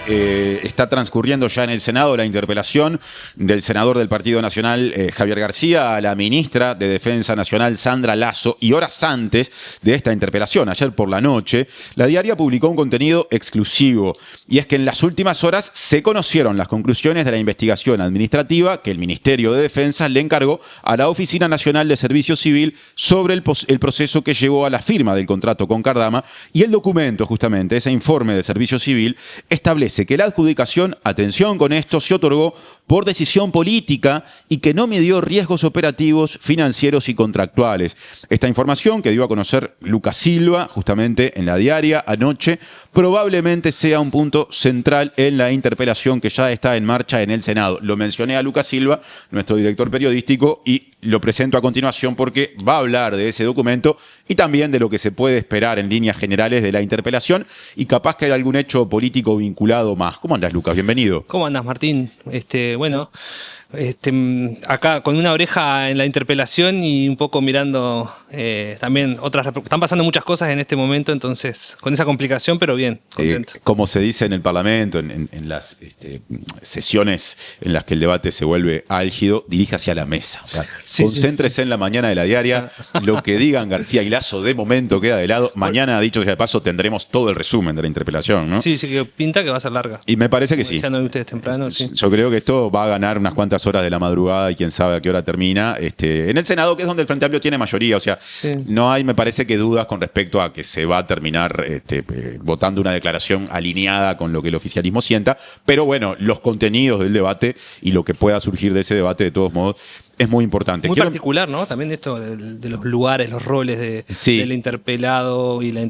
está transcurriendo ya en el Senado la interpelación del senador del Partido Nacional, Javier García, a la ministra de Defensa Nacional, Sandra Lasso. Y horas antes de esta interpelación, ayer por la noche, la diaria publicó un contenido exclusivo. Y es que en las últimas horas se conocieron las conclusiones de la investigación administrativa que el Ministerio de Defensa le encargó a la Oficina Nacional de Servicio Civil sobre el proceso que llevó a la firma del contrato con Cardama. Y el documento, justamente, ese informe de Servicio Civil, establece que la adjudicación, atención con esto, se otorgó por decisión política y que no midió riesgos operativos, financieros y contractuales. Esta información que dio a conocer Lucas Silva, justamente en la diaria anoche, probablemente sea un punto central en la interpelación que ya está en marcha en el Senado. Lo mencioné a Lucas Silva, nuestro director periodístico, y lo presento a continuación porque va a hablar de ese documento y también de lo que se puede esperar en líneas generales de la interpelación y capaz que hay algún hecho político vinculado más. ¿Cómo andás, Lucas? Bienvenido. ¿Cómo andás, Martín? Bueno, acá con una oreja en la interpelación y un poco mirando también otras. Están pasando muchas cosas en este momento, entonces con esa complicación, pero bien, contento. Como se dice en el Parlamento, en las sesiones en las que el debate se vuelve álgido, dirige hacia la mesa. O sea, sí, concéntrese en la mañana de la diaria. Lo que digan García y Lasso de momento queda de lado. Mañana, dicho sea de paso, tendremos todo el resumen de la interpelación, ¿no? Sí, que pinta que va a ser larga. Y me parece que sí. Ya no vi ustedes temprano, sí. Yo creo que esto va a ganar unas cuantas horas de la madrugada y quién sabe a qué hora termina. En el Senado, que es donde el Frente Amplio tiene mayoría. O sea, no hay, me parece que dudas con respecto a que se va a terminar votando una declaración alineada con lo que el oficialismo sienta. Pero bueno, los contenidos del debate y lo que pueda surgir de ese debate, de todos modos, es muy importante. Muy particular, ¿no? También esto de los lugares, los roles del interpelado y la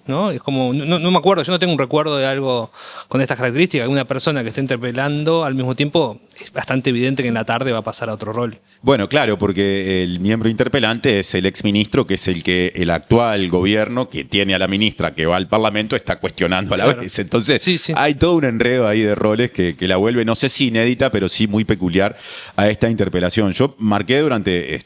¿no? Es como, no me acuerdo, yo no tengo un recuerdo de algo con estas características. Una persona que está interpelando al mismo tiempo, es bastante evidente que en la tarde va a pasar a otro rol. Bueno, claro, porque el miembro interpelante es el exministro, que es el que el actual gobierno, que tiene a la ministra que va al Parlamento, está cuestionando a la vez. Entonces, hay todo un enredo ahí de roles que la vuelve, no sé si inédita, pero sí muy peculiar a esta interpelación. Yo marqué durante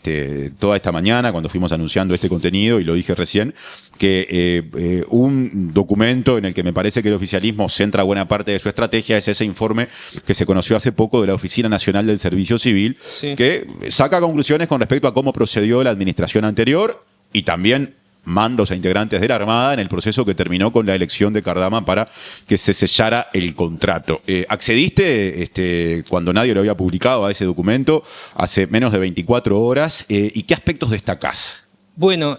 toda esta mañana, cuando fuimos anunciando este contenido, y lo dije recién, que un documento en el que me parece que el oficialismo centra buena parte de su estrategia es ese informe que se conoció hace poco de la Oficina Nacional del Servicio Civil, que saca conclusiones con respecto a cómo procedió la administración anterior y también mandos e integrantes de la Armada en el proceso que terminó con la elección de Cardama para que se sellara el contrato. ¿Accediste cuando nadie lo había publicado a ese documento hace menos de 24 horas? ¿Y qué aspectos destacás? Bueno,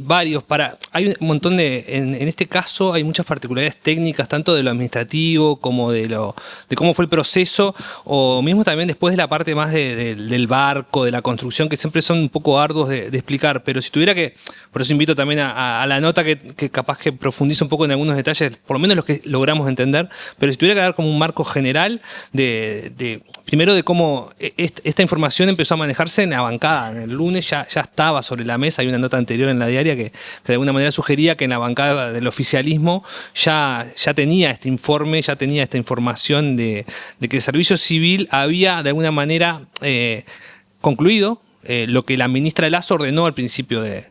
varios. Hay un montón en este caso hay muchas particularidades técnicas, tanto de lo administrativo como de cómo fue el proceso, o mismo también después de la parte más del barco, de la construcción, que siempre son un poco arduos de explicar. Pero si tuviera que, por eso invito también a la nota que capaz que profundice un poco en algunos detalles, por lo menos los que logramos entender, pero si tuviera que dar como un marco general primero de cómo esta información empezó a manejarse en la bancada. El lunes ya estaba sobre la mesa. Hay una nota anterior en la diaria que de alguna manera sugería que en la bancada del oficialismo ya tenía este informe, ya tenía esta información de que el Servicio Civil había de alguna manera concluido lo que la ministra Lasso ordenó al principio de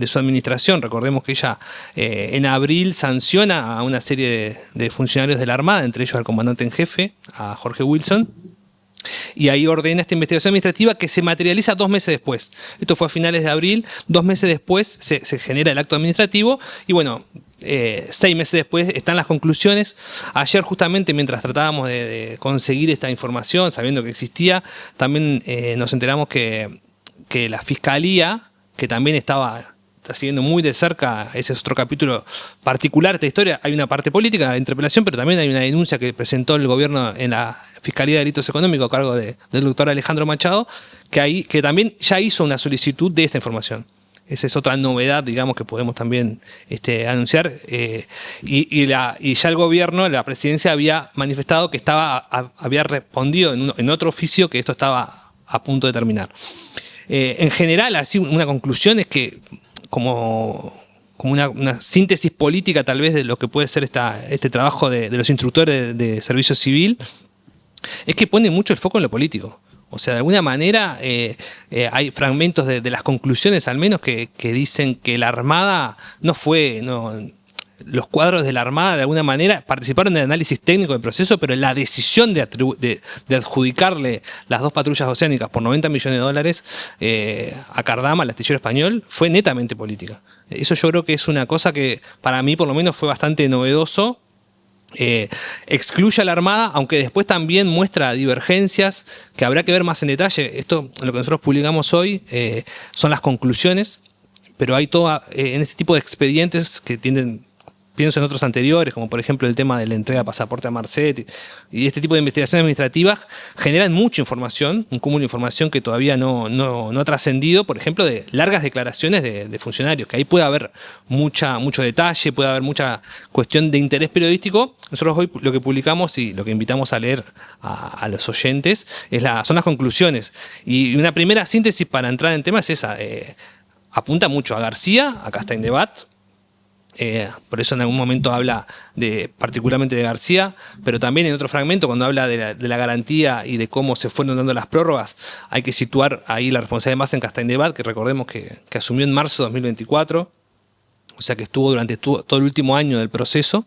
su administración. Recordemos que ella en abril sanciona a una serie de funcionarios de la Armada, entre ellos al comandante en jefe, a Jorge Wilson, y ahí ordena esta investigación administrativa que se materializa 2 meses después. Esto fue a finales de abril, 2 meses después se genera el acto administrativo y bueno, 6 meses después están las conclusiones. Ayer justamente mientras tratábamos de conseguir esta información, sabiendo que existía, también nos enteramos que la Fiscalía, que también está siguiendo muy de cerca, ese es otro capítulo particular de esta historia. Hay una parte política de la interpelación, pero también hay una denuncia que presentó el gobierno en la Fiscalía de Delitos Económicos a cargo del doctor Alejandro Machado, que también ya hizo una solicitud de esta información. Esa es otra novedad, digamos, que podemos también anunciar. Y ya el gobierno, la presidencia, había manifestado que había respondido en otro oficio que esto estaba a punto de terminar. En general, así una conclusión es que como una síntesis política tal vez de lo que puede ser este trabajo de los instructores de servicio civil, es que pone mucho el foco en lo político. O sea, de alguna manera hay fragmentos de las conclusiones al menos que dicen que la Armada no fue los cuadros de la Armada de alguna manera participaron del análisis técnico del proceso, pero la decisión de adjudicarle las 2 patrullas oceánicas por 90 millones de dólares a Cardama, al astillero español, fue netamente política. Eso yo creo que es una cosa que para mí por lo menos fue bastante novedoso. Excluye a la Armada, aunque después también muestra divergencias que habrá que ver más en detalle. Esto, lo que nosotros publicamos hoy, son las conclusiones, pero hay todo en este tipo de expedientes que tienden, pienso en otros anteriores, como por ejemplo el tema de la entrega de pasaporte a Marcet, y este tipo de investigaciones administrativas generan mucha información, un cúmulo de información que todavía no ha trascendido, por ejemplo, de largas declaraciones de funcionarios, que ahí puede haber mucho detalle, puede haber mucha cuestión de interés periodístico. Nosotros hoy lo que publicamos y lo que invitamos a leer a los oyentes son las conclusiones. Y una primera síntesis para entrar en tema es esa. Apunta mucho a García, acá está en debate. Por eso en algún momento habla particularmente de García, pero también en otro fragmento cuando habla de la garantía y de cómo se fueron dando las prórrogas, hay que situar ahí la responsabilidad más en Castañdebat, que recordemos que asumió en marzo de 2024, o sea que estuvo durante todo el último año del proceso,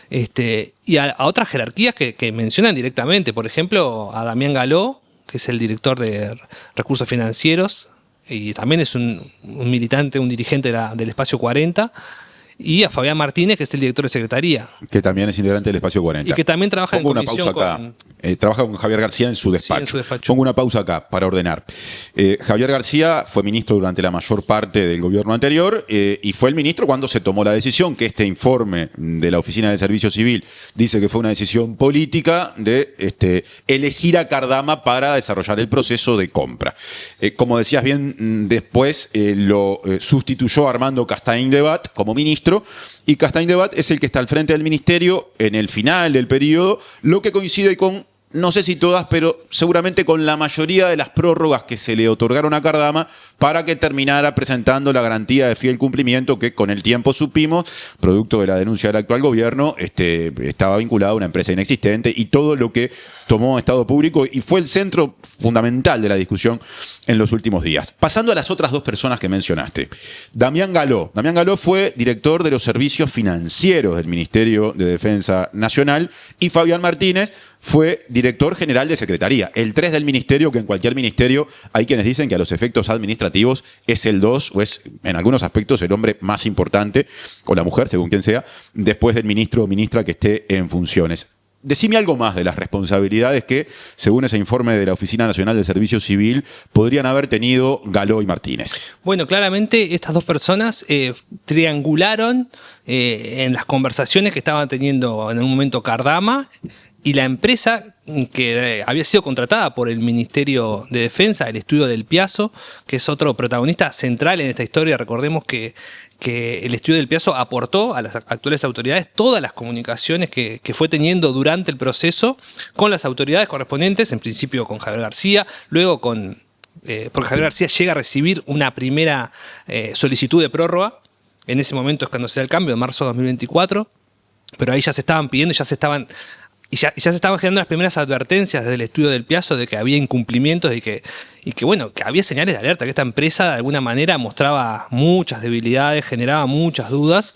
y a otras jerarquías que mencionan directamente, por ejemplo a Damián Galó, que es el director de Recursos Financieros, y también es un militante, un dirigente del Espacio 40, y a Fabián Martínez, que es el director de Secretaría. Que también es integrante del Espacio 40. Y que también trabaja en comisión. Pongo una pausa acá. Trabaja con Javier García en su despacho. Sí, en su despacho. Pongo una pausa acá para ordenar. Javier García fue ministro durante la mayor parte del gobierno anterior y fue el ministro cuando se tomó la decisión, que este informe de la Oficina de Servicio Civil dice que fue una decisión política de elegir a Cardama para desarrollar el proceso de compra. Como decías bien, después lo sustituyó Armando Castañdebat como ministro, y Castañdebat es el que está al frente del ministerio en el final del periodo, lo que coincide con, no sé si todas, pero seguramente con la mayoría de las prórrogas que se le otorgaron a Cardama para que terminara presentando la garantía de fiel cumplimiento que con el tiempo supimos, producto de la denuncia del actual gobierno, estaba vinculado a una empresa inexistente y todo lo que tomó Estado Público y fue el centro fundamental de la discusión en los últimos días. Pasando a las otras 2 personas que mencionaste. Damián Galó. Damián Galó fue director de los servicios financieros del Ministerio de Defensa Nacional y Fabián Martínez fue director general de Secretaría. El 3 del ministerio, que en cualquier ministerio hay quienes dicen que a los efectos administrativos es el 2 o es en algunos aspectos el hombre más importante, o la mujer, según quien sea, después del ministro o ministra que esté en funciones. Decime algo más de las responsabilidades que, según ese informe de la Oficina Nacional del Servicio Civil, podrían haber tenido Galó y Martínez. Bueno, claramente estas 2 personas triangularon en las conversaciones que estaban teniendo en un momento Cardama y la empresa que había sido contratada por el Ministerio de Defensa, el Estudio del Piazo, que es otro protagonista central en esta historia. Recordemos que el Estudio del Piazo aportó a las actuales autoridades todas las comunicaciones que fue teniendo durante el proceso con las autoridades correspondientes, en principio con Javier García, luego porque Javier García llega a recibir una primera solicitud de prórroga. En ese momento es cuando se da el cambio, en marzo de 2024, pero ahí ya se estaban pidiendo, ya se estaban generando las primeras advertencias desde el Estudio del Piazo de que había incumplimientos y que había señales de alerta, que esta empresa de alguna manera mostraba muchas debilidades, generaba muchas dudas,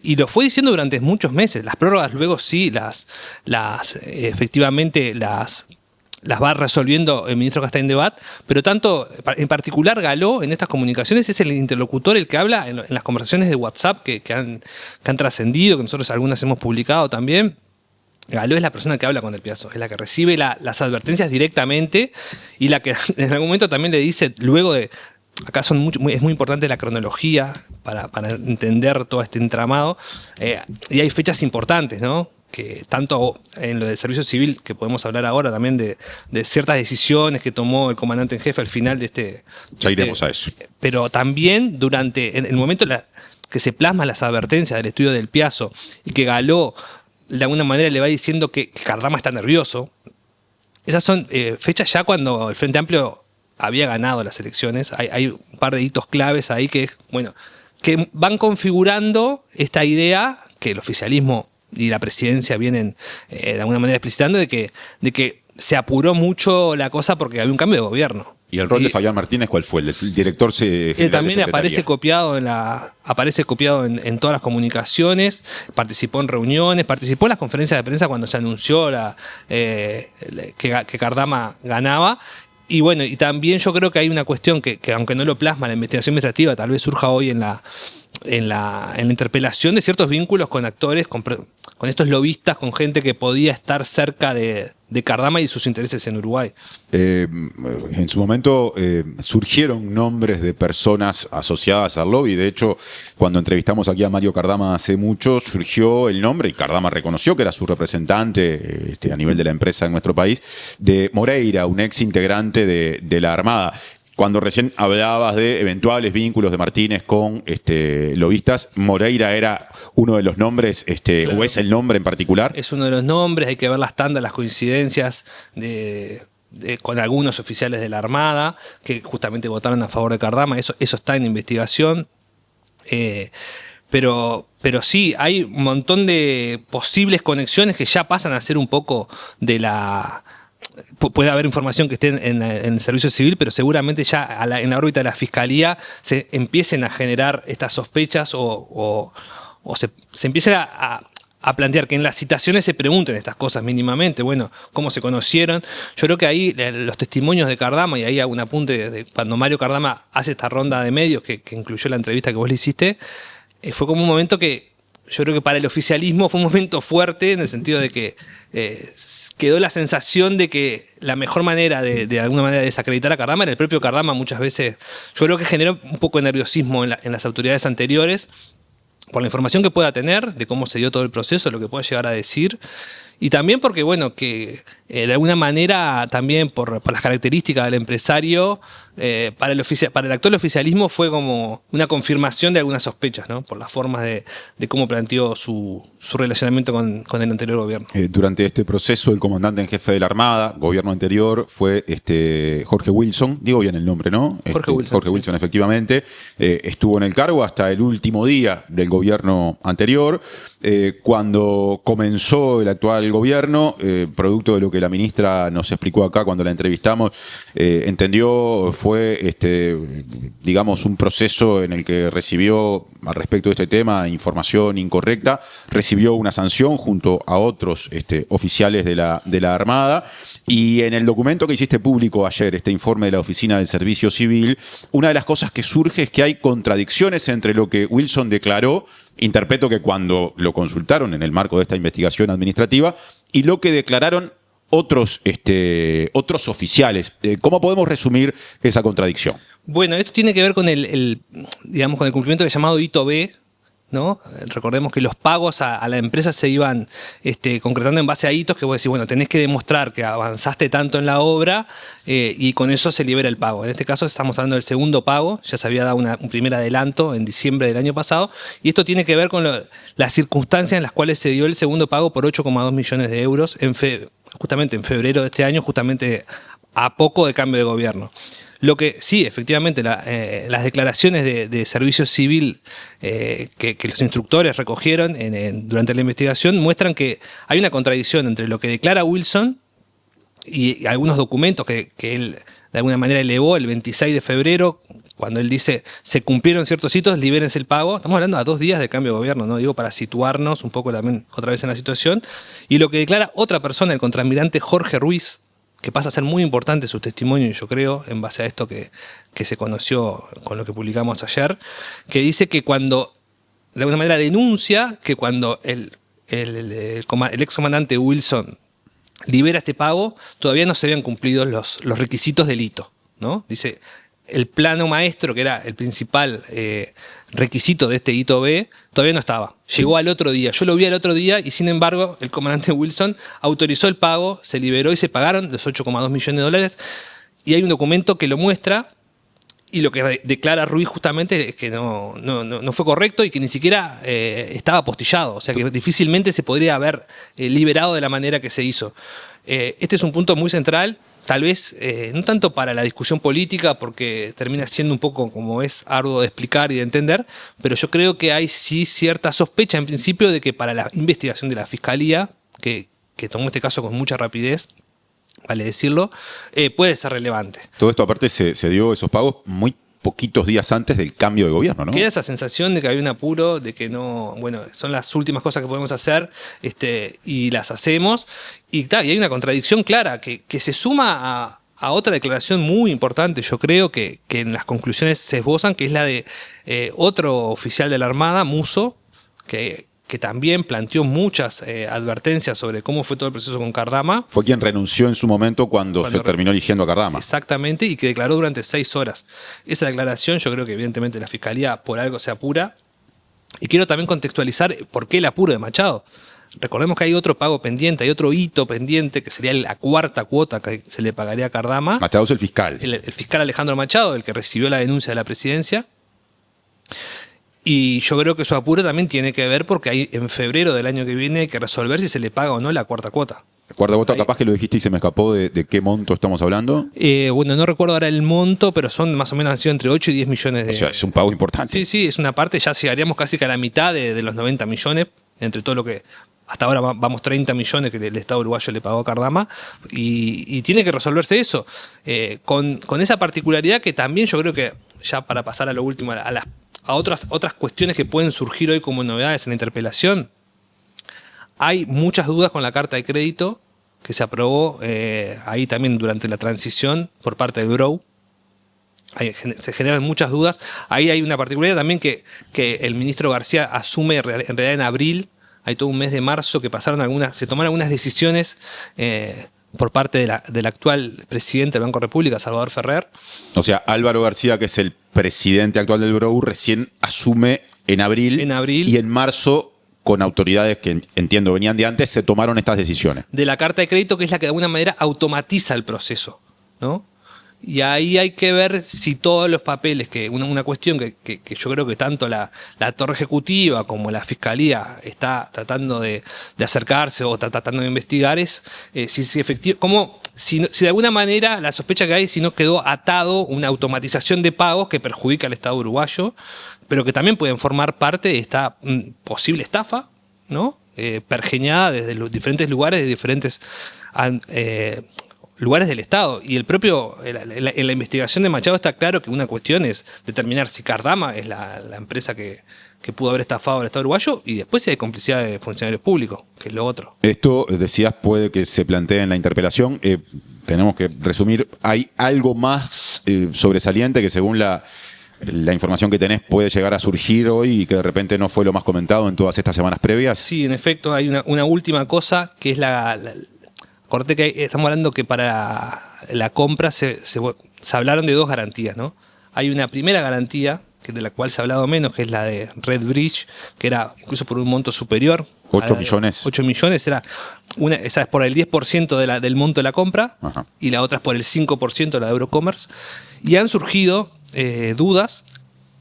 y lo fue diciendo durante muchos meses. Las prórrogas luego sí efectivamente las va resolviendo el ministro Castañdebat, pero en particular Galó en estas comunicaciones es el interlocutor, el que habla en las conversaciones de WhatsApp que han trascendido, que nosotros algunas hemos publicado también. Galó es la persona que habla con el Piazo, es la que recibe las advertencias directamente y la que en algún momento también le dice, luego de... Acá es muy importante la cronología para entender todo este entramado, y hay fechas importantes, ¿no? Que tanto en lo del servicio civil, que podemos hablar ahora también de ciertas decisiones que tomó el comandante en jefe al final de este... Ya iremos a eso. Pero también en el momento que se plasman las advertencias del Estudio del Piazo y que Galó de alguna manera le va diciendo que Cardama está nervioso. Esas son fechas ya cuando el Frente Amplio había ganado las elecciones. Hay un par de hitos claves ahí que van configurando esta idea que el oficialismo y la presidencia vienen de alguna manera explicitando de que se apuró mucho la cosa porque había un cambio de gobierno. ¿Y el rol de Fabián Martínez cuál fue? ¿El director general también de aparece copiado en todas las comunicaciones, participó en reuniones, participó en las conferencias de prensa cuando se anunció que Cardama ganaba. Y bueno, y también yo creo que hay una cuestión que aunque no lo plasma la investigación administrativa, tal vez surja hoy en la interpelación de ciertos vínculos con actores, con estos lobistas, con gente que podía estar cerca de Cardama y sus intereses en Uruguay. En su momento surgieron nombres de personas asociadas al lobby. De hecho, cuando entrevistamos aquí a Mario Cardama hace mucho, surgió el nombre, y Cardama reconoció que era su representante a nivel de la empresa en nuestro país, de Moreira, un ex integrante de la Armada. Cuando recién hablabas de eventuales vínculos de Martínez con lobistas, ¿Moreira era uno de los nombres, claro, o es el nombre en particular? Es uno de los nombres, hay que ver las tandas, las coincidencias con algunos oficiales de la Armada que justamente votaron a favor de Cardama, eso está en investigación. Pero sí, hay un montón de posibles conexiones que ya pasan a ser un poco de la... Puede haber información que esté en el servicio civil, pero seguramente ya en la órbita de la fiscalía se empiecen a generar estas sospechas o se empiece a plantear que en las citaciones se pregunten estas cosas mínimamente. Bueno, cómo se conocieron. Yo creo que ahí los testimonios de Cardama, y ahí hago un apunte de cuando Mario Cardama hace esta ronda de medios que incluyó la entrevista que vos le hiciste, fue como un momento que yo creo que para el oficialismo fue un momento fuerte en el sentido de que quedó la sensación de que la mejor manera de alguna manera de desacreditar a Cardama era el propio Cardama. Muchas veces yo creo que generó un poco de nerviosismo en las autoridades anteriores por la información que pueda tener de cómo se dio todo el proceso, lo que pueda llegar a decir. Y también porque, bueno, que de alguna manera también por las características del empresario, para el actual oficialismo fue como una confirmación de algunas sospechas, ¿no? Por las formas de cómo planteó su relacionamiento con el anterior gobierno. Durante este proceso, el comandante en jefe de la Armada, gobierno anterior, fue Jorge Wilson, digo bien el nombre, ¿no? Jorge Wilson, sí. Efectivamente, estuvo en el cargo hasta el último día del gobierno anterior. Cuando comenzó el actual gobierno, producto de lo que la ministra nos explicó acá cuando la entrevistamos, entendió, fue digamos un proceso en el que recibió al respecto de este tema información incorrecta, recibió una sanción junto a otros oficiales de la Armada, y en el documento que hiciste público ayer, este informe de la Oficina del Servicio Civil, una de las cosas que surge es que hay contradicciones entre lo que Wilson declaró, interpreto que cuando lo consultaron en el marco de esta investigación administrativa, y lo que declararon otros oficiales. ¿Cómo podemos resumir esa contradicción? Bueno, esto tiene que ver con digamos, con el cumplimiento del llamado hito B, ¿no? Recordemos que los pagos a la empresa se iban concretando en base a hitos que vos decís, bueno, tenés que demostrar que avanzaste tanto en la obra y con eso se libera el pago. En este caso estamos hablando del segundo pago, ya se había dado un primer adelanto en diciembre del año pasado, y esto tiene que ver con las circunstancias en las cuales se dio el segundo pago por 8,2 millones de euros justamente en febrero de este año, justamente a poco de cambio de gobierno. Lo que sí, efectivamente, las declaraciones de servicio civil que los instructores recogieron durante la investigación muestran que hay una contradicción entre lo que declara Wilson y algunos documentos que él de alguna manera elevó el 26 de febrero, cuando él dice, se cumplieron ciertos hitos, libérense el pago. Estamos hablando a 2 días de cambio de gobierno, ¿no? Digo, para situarnos un poco también otra vez en la situación. Y lo que declara otra persona, el contraalmirante Jorge Ruiz, que pasa a ser muy importante su testimonio, yo creo, en base a esto que se conoció con lo que publicamos ayer, que dice que cuando, de alguna manera denuncia que cuando el excomandante Wilson libera este pago, todavía no se habían cumplido los requisitos del hito, ¿no? Dice, el plano maestro, que era el principal requisito de este hito B, todavía no estaba. Llegó al otro día. Yo lo vi al otro día y, sin embargo, el comandante Wilson autorizó el pago, se liberó y se pagaron los 8,2 millones de dólares. Y hay un documento que lo muestra, y lo que declara Ruiz justamente es que no fue correcto y que ni siquiera estaba apostillado. O sea, que difícilmente se podría haber liberado de la manera que se hizo. Este es un punto muy central. Tal vez no tanto para la discusión política, porque termina siendo un poco, como es, arduo de explicar y de entender, pero yo creo que hay sí cierta sospecha en principio de que para la investigación de la Fiscalía, que tomó este caso con mucha rapidez, vale decirlo, puede ser relevante. Todo esto aparte se dio esos pagos muy poquitos días antes del cambio de gobierno, ¿no? Queda esa sensación de que hay un apuro, de que no, bueno, son las últimas cosas que podemos hacer y las hacemos. Y hay una contradicción clara que se suma a otra declaración muy importante, yo creo, que en las conclusiones se esbozan, que es la de otro oficial de la Armada, Musso, que también planteó muchas advertencias sobre cómo fue todo el proceso con Cardama. Fue quien renunció en su momento cuando se terminó eligiendo a Cardama. Exactamente, y que declaró durante 6 horas. Esa declaración yo creo que evidentemente la Fiscalía por algo se apura. Y quiero también contextualizar por qué el apuro de Machado. Recordemos que hay otro pago pendiente, hay otro hito pendiente, que sería la 4ª cuota que se le pagaría a Cardama. Machado es el fiscal. El fiscal Alejandro Machado, el que recibió la denuncia de la presidencia. Y yo creo que su apuro también tiene que ver porque hay, en febrero del año que viene hay que resolver si se le paga o no la 4ª cuota. La 4ª cuota, capaz que lo dijiste y se me escapó de qué monto estamos hablando. Bueno, no recuerdo ahora el monto, pero son más o menos, han sido entre 8 y 10 millones de... O sea, es un pago importante. Sí, es una parte, ya llegaríamos casi que a la mitad de los 90 millones, entre todo lo que... Hasta ahora vamos 30 millones que el Estado uruguayo le pagó a Cardama y tiene que resolverse eso. Con esa particularidad que también yo creo que, ya para pasar a lo último, a otras cuestiones que pueden surgir hoy como novedades en la interpelación, hay muchas dudas con la carta de crédito que se aprobó ahí también durante la transición por parte del Bureau. Se generan muchas dudas. Ahí hay una particularidad también que el ministro García asume en realidad en abril. Hay todo un mes de marzo que se tomaron algunas decisiones por parte del actual presidente del Banco República, Salvador Ferrer. O sea, Álvaro García, que es el presidente actual del Bureau, recién asume en abril. Y en marzo, con autoridades que entiendo venían de antes, se tomaron estas decisiones. De la carta de crédito, que es la que de alguna manera automatiza el proceso, ¿no? Y ahí hay que ver si todos los papeles, una cuestión que yo creo que tanto la Torre Ejecutiva como la Fiscalía está tratando de acercarse o está tratando de investigar, es si de alguna manera la sospecha que hay si no quedó atado una automatización de pagos que perjudica al Estado uruguayo, pero que también pueden formar parte de esta posible estafa, ¿no? Pergeñada desde los diferentes lugares, de diferentes lugares del Estado. Y el propio, en la investigación de Machado está claro que una cuestión es determinar si Cardama es la empresa que pudo haber estafado al Estado uruguayo, y después si hay complicidad de funcionarios públicos, que es lo otro. Esto, decías, puede que se plantee en la interpelación. Tenemos que resumir. ¿Hay algo más sobresaliente que según la información que tenés puede llegar a surgir hoy y que de repente no fue lo más comentado en todas estas semanas previas? Sí, en efecto, hay una última cosa que es acordate que estamos hablando que para la compra se hablaron de 2 garantías, ¿no? Hay una primera garantía, de la cual se ha hablado menos, que es la de Red Bridge, que era incluso por un monto superior. 8 millones. 8 millones, esa es por el 10% del monto de la compra. Ajá. Y la otra es por el 5% de la de Eurocommerce. Y han surgido dudas,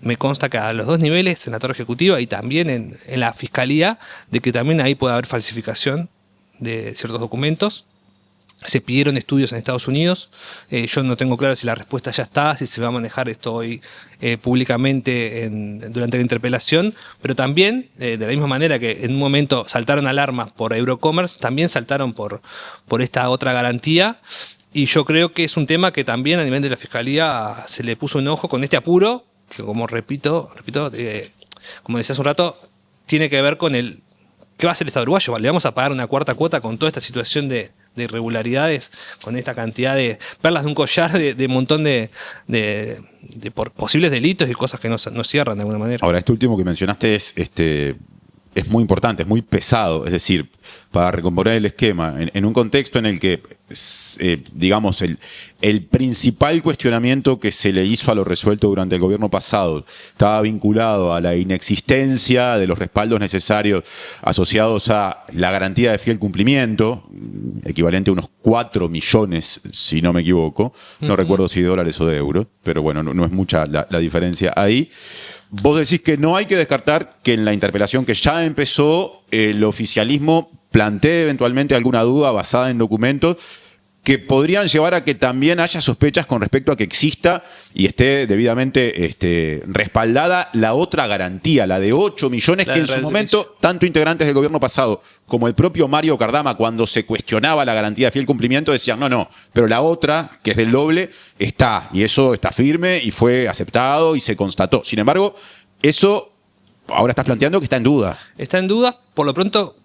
me consta que a los 2 niveles, en la Torre Ejecutiva y también en la Fiscalía, de que también ahí puede haber falsificación de ciertos documentos. Se pidieron estudios en Estados Unidos. Yo no tengo claro si la respuesta ya está, si se va a manejar esto hoy públicamente durante la interpelación, pero también, de la misma manera que en un momento saltaron alarmas por Eurocommerce, también saltaron por esta otra garantía. Y yo creo que es un tema que también a nivel de la Fiscalía se le puso un ojo con este apuro, que como repito, como decía hace un rato, tiene que ver con ¿qué va a hacer el Estado uruguayo? ¿Le vamos a pagar una 4ª cuota con toda esta situación de irregularidades, con esta cantidad de perlas de un collar, de montón de por posibles delitos y cosas que no cierran de alguna manera? Ahora, esto último que mencionaste es muy importante, es muy pesado. Es decir, para recomponer el esquema, en un contexto en el que, digamos, el principal cuestionamiento que se le hizo a lo resuelto durante el gobierno pasado estaba vinculado a la inexistencia de los respaldos necesarios asociados a la garantía de fiel cumplimiento, equivalente a unos 4 millones, si no me equivoco. No recuerdo si de dólares o de euros, pero bueno, no es mucha la diferencia ahí. Vos decís que no hay que descartar que en la interpelación que ya empezó, el oficialismo plantee eventualmente alguna duda basada en documentos que podrían llevar a que también haya sospechas con respecto a que exista y esté debidamente respaldada la otra garantía, la de 8 millones, que en su momento, tanto integrantes del gobierno pasado como el propio Mario Cardama, cuando se cuestionaba la garantía de fiel cumplimiento, decían, no, pero la otra, que es del doble, está, y eso está firme y fue aceptado y se constató. Sin embargo, eso ahora estás planteando que está en duda. Está en duda, por lo pronto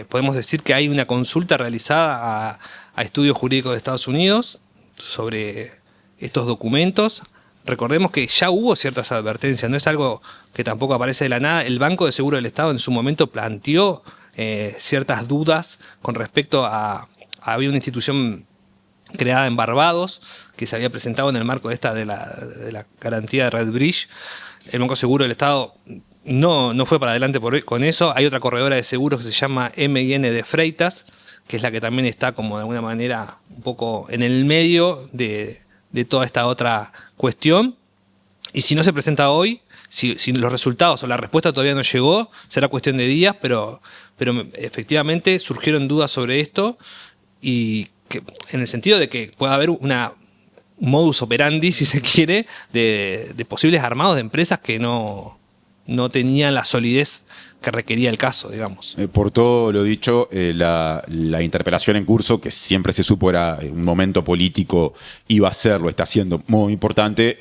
podemos decir que hay una consulta realizada a estudios jurídicos de Estados Unidos sobre estos documentos. Recordemos que ya hubo ciertas advertencias, no es algo que tampoco aparece de la nada. El Banco de Seguro del Estado en su momento planteó ciertas dudas con respecto había una institución creada en Barbados que se había presentado en el marco de la garantía de RedBridge. El Banco de Seguro del Estado no fue para adelante con eso. Hay otra corredora de seguros que se llama M&N de Freitas, que es la que también está como de alguna manera un poco en el medio de toda esta otra cuestión. Y si no se presenta hoy, si los resultados o la respuesta todavía no llegó, será cuestión de días, pero efectivamente surgieron dudas sobre esto, y que, en el sentido de que pueda haber un modus operandi, si se quiere, de posibles armados de empresas que no tenían la solidez que requería el caso, digamos. Por todo lo dicho, la interpelación en curso, que siempre se supo era un momento político, iba a ser, lo está siendo muy importante,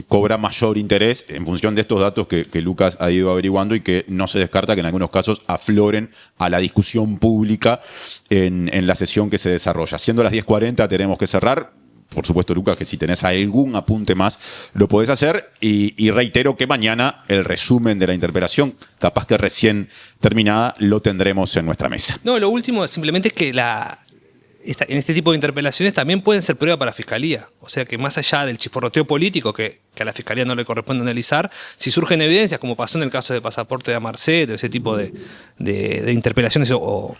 cobra mayor interés en función de estos datos que Lucas ha ido averiguando y que no se descarta que en algunos casos afloren a la discusión pública en la sesión que se desarrolla. Siendo las 10:40 tenemos que cerrar. Por supuesto, Lucas, que si tenés algún apunte más, lo podés hacer. Y reitero que mañana el resumen de la interpelación, capaz que recién terminada, lo tendremos en nuestra mesa. No, lo último simplemente es que en este tipo de interpelaciones también pueden ser prueba para Fiscalía. O sea que más allá del chisporroteo político, que a la Fiscalía no le corresponde analizar, si surgen evidencias, como pasó en el caso de Pasaporte de Amarcet, o ese tipo de interpelaciones o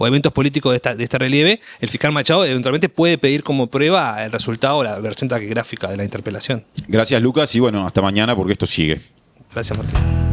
eventos políticos de este relieve, el fiscal Machado eventualmente puede pedir como prueba el resultado o la versión taquigráfica de la interpelación. Gracias, Lucas, y hasta mañana, porque esto sigue. Gracias, Martín.